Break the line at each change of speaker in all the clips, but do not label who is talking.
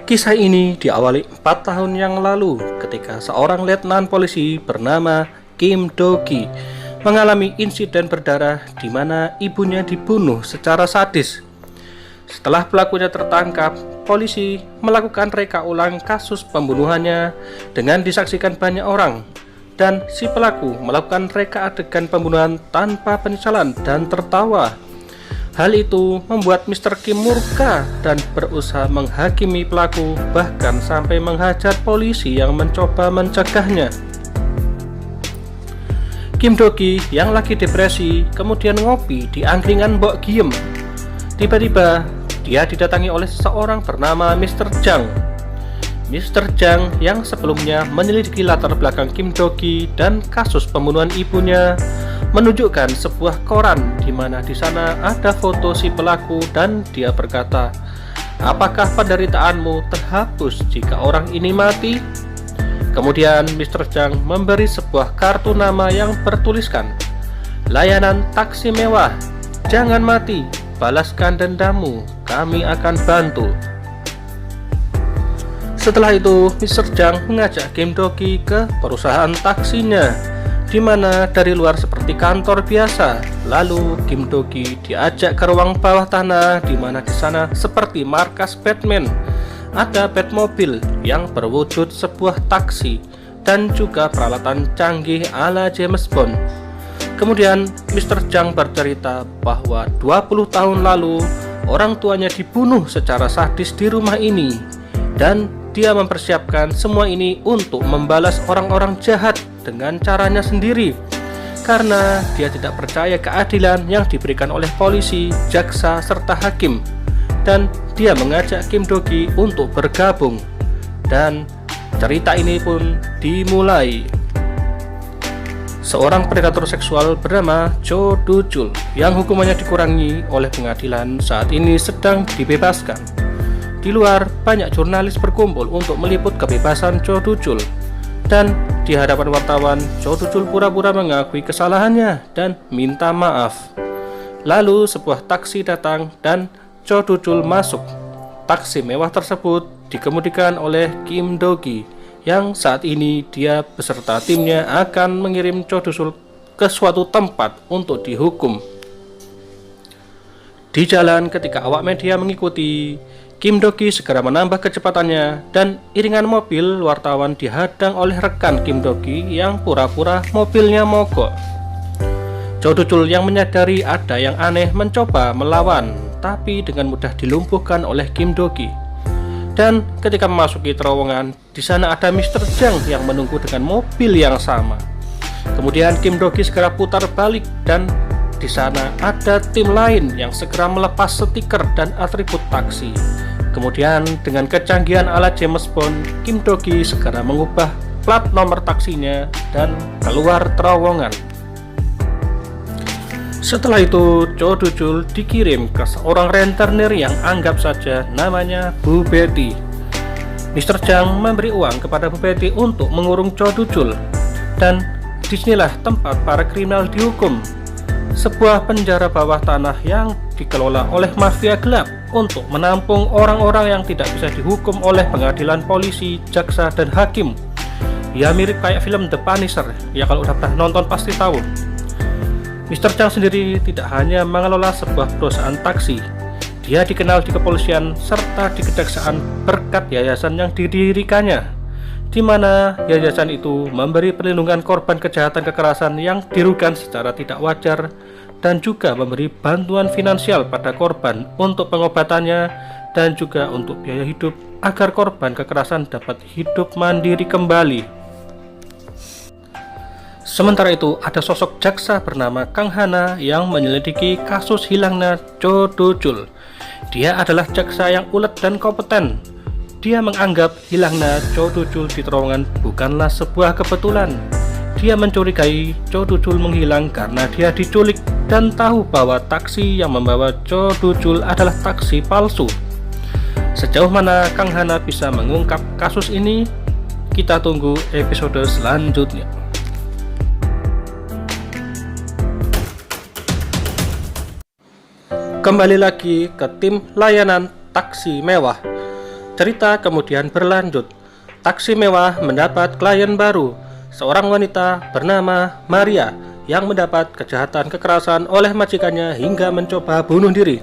Kisah ini diawali 4 tahun yang lalu ketika seorang letnan polisi bernama Kim Do-ki mengalami insiden berdarah di mana ibunya dibunuh secara sadis. Setelah pelakunya tertangkap, polisi melakukan reka ulang kasus pembunuhannya dengan disaksikan banyak orang, dan si pelaku melakukan reka adegan pembunuhan tanpa penyesalan dan tertawa. Hal itu membuat Mr. Kim murka dan berusaha menghakimi pelaku, bahkan sampai menghajar polisi yang mencoba mencegahnya. Kim Do-ki yang lagi depresi kemudian ngopi di angkringan Mbok Giem. Tiba-tiba dia didatangi oleh seseorang bernama Mr. Jang. Mr. Jang yang sebelumnya menyelidiki latar belakang Kim Do-ki dan kasus pembunuhan ibunya menunjukkan sebuah koran di mana di sana ada foto si pelaku, dan dia berkata, "Apakah penderitaanmu terhapus jika orang ini mati?" Kemudian Mr. Jang memberi sebuah kartu nama yang bertuliskan, "Layanan taksi mewah, jangan mati, balaskan dendammu, kami akan bantu." Setelah itu, Mr. Jang mengajak Kim Do-ki ke perusahaan taksinya, di mana dari luar seperti kantor biasa. Lalu Kim Do-ki diajak ke ruang bawah tanah, di mana di sana seperti markas Batman. Ada Batmobil yang berwujud sebuah taksi dan juga peralatan canggih ala James Bond. Kemudian Mr. Jang bercerita bahwa 20 tahun lalu orang tuanya dibunuh secara sadis di rumah ini, dan dia mempersiapkan semua ini untuk membalas orang-orang jahat dengan caranya sendiri, karena dia tidak percaya keadilan yang diberikan oleh polisi, jaksa, serta hakim. Dan dia mengajak Kim Do-ki untuk bergabung, dan cerita ini pun dimulai. Seorang predator seksual bernama Cho Do-chul yang hukumannya dikurangi oleh pengadilan saat ini sedang dibebaskan. Di luar, banyak jurnalis berkumpul untuk meliput kebebasan Cho Do-chul, dan di hadapan wartawan, Cho Do-chul pura-pura mengakui kesalahannya dan minta maaf. Lalu sebuah taksi datang dan Cho Do-chul masuk. Taksi mewah tersebut dikemudikan oleh Kim Do-ki, yang saat ini dia beserta timnya akan mengirim Cho Do-chul ke suatu tempat untuk dihukum. Di jalan, ketika awak media mengikuti, Kim Do-ki segera menambah kecepatannya, dan iringan mobil wartawan dihadang oleh rekan Kim Do-ki yang pura-pura mobilnya mogok. Cho Do-chul yang menyadari ada yang aneh mencoba melawan, tapi dengan mudah dilumpuhkan oleh Kim Do-ki. Dan ketika memasuki terowongan, di sana ada Mr. Jang yang menunggu dengan mobil yang sama. Kemudian Kim Do-ki segera putar balik, dan di sana ada tim lain yang segera melepas stiker dan atribut taksi. Kemudian dengan kecanggihan ala James Bond, Kim Do-ki segera mengubah plat nomor taksinya dan keluar terowongan. Setelah itu, Cho Do-chul dikirim ke seorang rentenir yang anggap saja namanya Bu Betty. Mr. Jang memberi uang kepada Bu Betty untuk mengurung Cho Do-chul, dan disinilah tempat para kriminal dihukum. Sebuah penjara bawah tanah yang dikelola oleh mafia gelap untuk menampung orang-orang yang tidak bisa dihukum oleh pengadilan polisi, jaksa, dan hakim. Ya, mirip kayak film The Punisher, ya kalau udah pernah nonton pasti tahu. Mr. Jang sendiri tidak hanya mengelola sebuah perusahaan taksi, dia dikenal di kepolisian serta di kejaksaan berkat yayasan yang didirikannya, di mana yayasan itu memberi perlindungan korban kejahatan kekerasan yang dirugikan secara tidak wajar, dan juga memberi bantuan finansial pada korban untuk pengobatannya dan juga untuk biaya hidup agar korban kekerasan dapat hidup mandiri kembali. Sementara itu, ada sosok jaksa bernama Kang Hana yang menyelidiki kasus hilangnya Cho Do-chul. Dia adalah jaksa yang ulet dan kompeten. Dia menganggap hilangnya Cho Do-chul di terowongan bukanlah sebuah kebetulan. Dia mencurigai Cho Do-chul menghilang karena dia diculik dan tahu bahwa taksi yang membawa Cho Do-chul adalah taksi palsu. Sejauh mana Kang Hana bisa mengungkap kasus ini? Kita tunggu episode selanjutnya. Kembali lagi ke tim layanan taksi mewah. Cerita kemudian berlanjut. Taksi mewah mendapat klien baru, seorang wanita bernama Maria yang mendapat kejahatan kekerasan oleh majikannya hingga mencoba bunuh diri.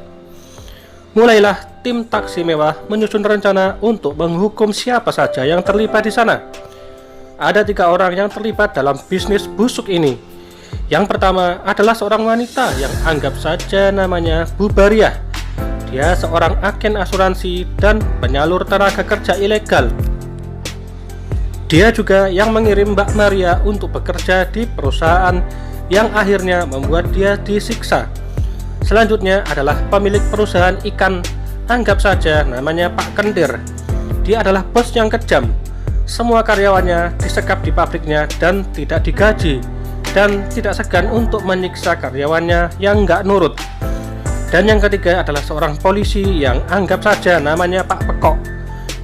Mulailah tim taksi mewah menyusun rencana untuk menghukum siapa saja yang terlibat di sana. Ada 3 orang yang terlibat dalam bisnis busuk ini. Yang pertama adalah seorang wanita yang anggap saja namanya Bu Bariah. Dia seorang agen asuransi dan penyalur tenaga kerja ilegal. Dia juga yang mengirim Mbak Maria untuk bekerja di perusahaan yang akhirnya membuat dia disiksa. Selanjutnya adalah pemilik perusahaan ikan, anggap saja namanya Pak Kentir. Dia adalah bos yang kejam. Semua karyawannya disekap di pabriknya dan tidak digaji, dan tidak segan untuk menyiksa karyawannya yang nggak nurut. Dan yang ketiga adalah seorang polisi yang anggap saja namanya Pak Pekok.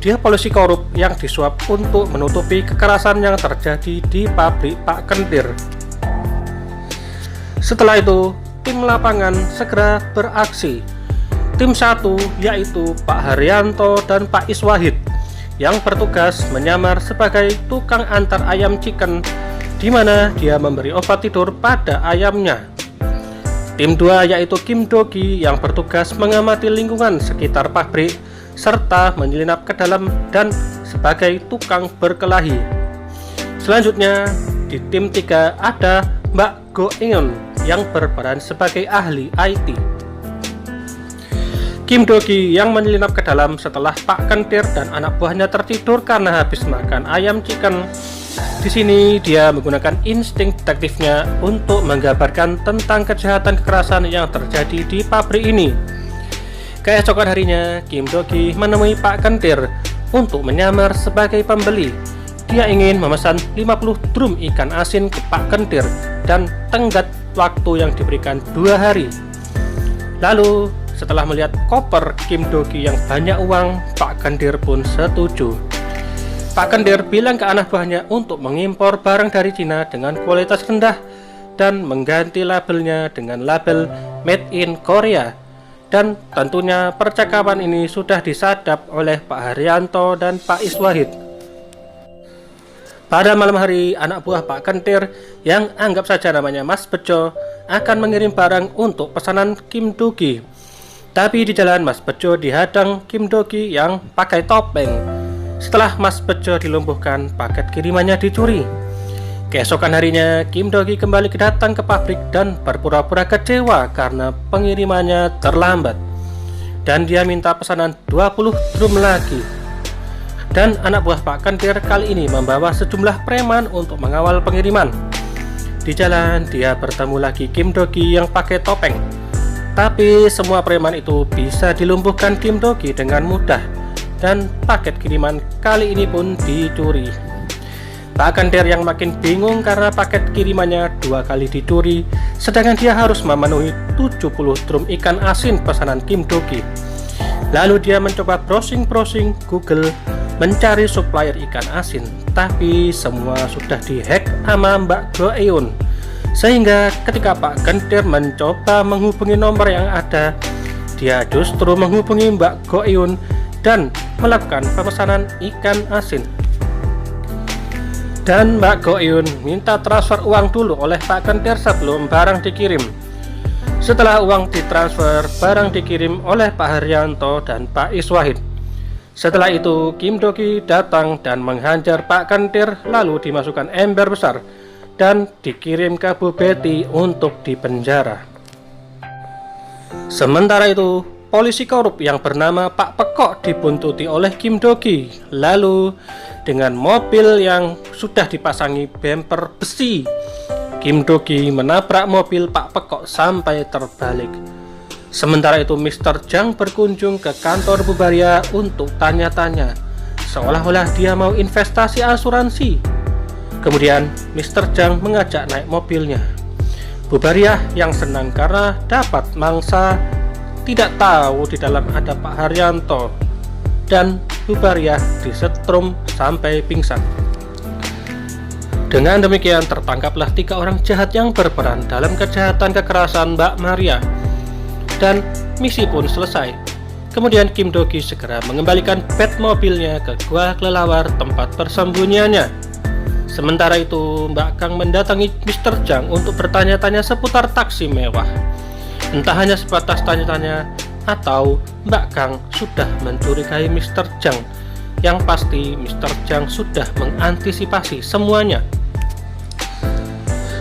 Dia polisi korup yang disuap untuk menutupi kekerasan yang terjadi di pabrik Pak Kentir. Setelah itu, tim lapangan segera beraksi. Tim 1 yaitu Pak Haryanto dan Pak Iswahid yang bertugas menyamar sebagai tukang antar ayam chicken, di mana dia memberi obat tidur pada ayamnya. Tim 2 yaitu Kim Dogi yang bertugas mengamati lingkungan sekitar pabrik serta menyelinap ke dalam dan sebagai tukang berkelahi. Selanjutnya di tim 3 ada Mbak Go Eun yang berperan sebagai ahli IT. Kim Dogi yang menyelinap ke dalam setelah Pak Kentir dan anak buahnya tertidur karena habis makan ayam chicken. Di sini dia menggunakan insting detektifnya untuk menggambarkan tentang kejahatan kekerasan yang terjadi di pabrik ini. Keesokan harinya, Kim Dogi menemui Pak Kentir untuk menyamar sebagai pembeli. Dia ingin memesan 50 drum ikan asin ke Pak Kentir dan tenggat waktu yang diberikan 2 hari. Lalu, setelah melihat koper Kim Dogi yang banyak uang, Pak Kentir pun setuju. Pak Kentir bilang ke anak buahnya untuk mengimpor barang dari Cina dengan kualitas rendah dan mengganti labelnya dengan label Made in Korea. Dan tentunya percakapan ini sudah disadap oleh Pak Haryanto dan Pak Iswahid. Pada malam hari, anak buah Pak Kentir yang anggap saja namanya Mas Bejo akan mengirim barang untuk pesanan Kim Dogi. Tapi di jalan Mas Bejo dihadang Kim Dogi yang pakai topeng. Setelah Mas Bejo dilumpuhkan, paket kirimannya dicuri. Keesokan harinya, Kim Dogi kembali datang ke pabrik dan berpura-pura kecewa karena pengirimannya terlambat. Dan dia minta pesanan 20 drum lagi. Dan anak buah Pak Kentir kali ini membawa sejumlah preman untuk mengawal pengiriman. Di jalan, dia bertemu lagi Kim Dogi yang pakai topeng. Tapi semua preman itu bisa dilumpuhkan Kim Dogi dengan mudah. Dan paket kiriman kali ini pun dicuri. Pak Kentir yang makin bingung karena paket kirimannya 2 kali dicuri, sedangkan dia harus memenuhi 70 drum ikan asin pesanan Kim Dogi. Lalu dia mencoba browsing Google mencari supplier ikan asin, tapi semua sudah dihack sama Mbak Go Eun. Sehingga ketika Pak Kentir mencoba menghubungi nomor yang ada, dia justru menghubungi Mbak Go Eun dan melakukan pemesanan ikan asin. Dan Mbak Go Eun minta transfer uang dulu oleh Pak Kentir sebelum barang dikirim. Setelah uang ditransfer, barang dikirim oleh Pak Haryanto dan Pak Iswahid. Setelah itu, Kim Dogi datang dan menghajar Pak Kentir, lalu dimasukkan ember besar dan dikirim ke Bu Betty untuk dipenjara. Sementara itu, polisi korup yang bernama Pak Pekok dibuntuti oleh Kim Dogi. Lalu dengan mobil yang sudah dipasangi bemper besi, Kim Dogi menabrak mobil Pak Pekok sampai terbalik. Sementara itu Mr. Jang berkunjung ke kantor Bu Bariah untuk tanya-tanya, seolah-olah dia mau investasi asuransi. Kemudian Mr. Jang mengajak naik mobilnya. Bu Bariah yang senang karena dapat mangsa tidak tahu di dalam ada Pak Haryanto, dan Bu Bariah disetrum sampai pingsan. Dengan demikian tertangkaplah 3 orang jahat yang berperan dalam kejahatan kekerasan Mbak Maria, dan misi pun selesai. Kemudian Kim Do-gi segera mengembalikan pet mobilnya ke gua kelelawar tempat persembunyiannya. Sementara itu, Mbak Kang mendatangi Mr. Jang untuk bertanya-tanya seputar taksi mewah. Entah hanya sebatas tanya-tanya atau Mbak Kang sudah mencurigai Mr. Jang. Yang pasti Mr. Jang sudah mengantisipasi semuanya.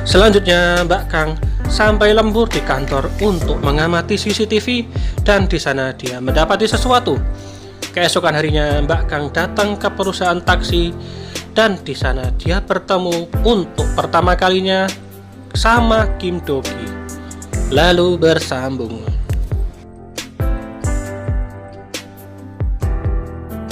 Selanjutnya Mbak Kang sampai lembur di kantor untuk mengamati CCTV dan di sana dia mendapati sesuatu. Keesokan harinya Mbak Kang datang ke perusahaan taksi dan di sana dia bertemu untuk pertama kalinya sama Kim Do-gi. Lalu bersambung.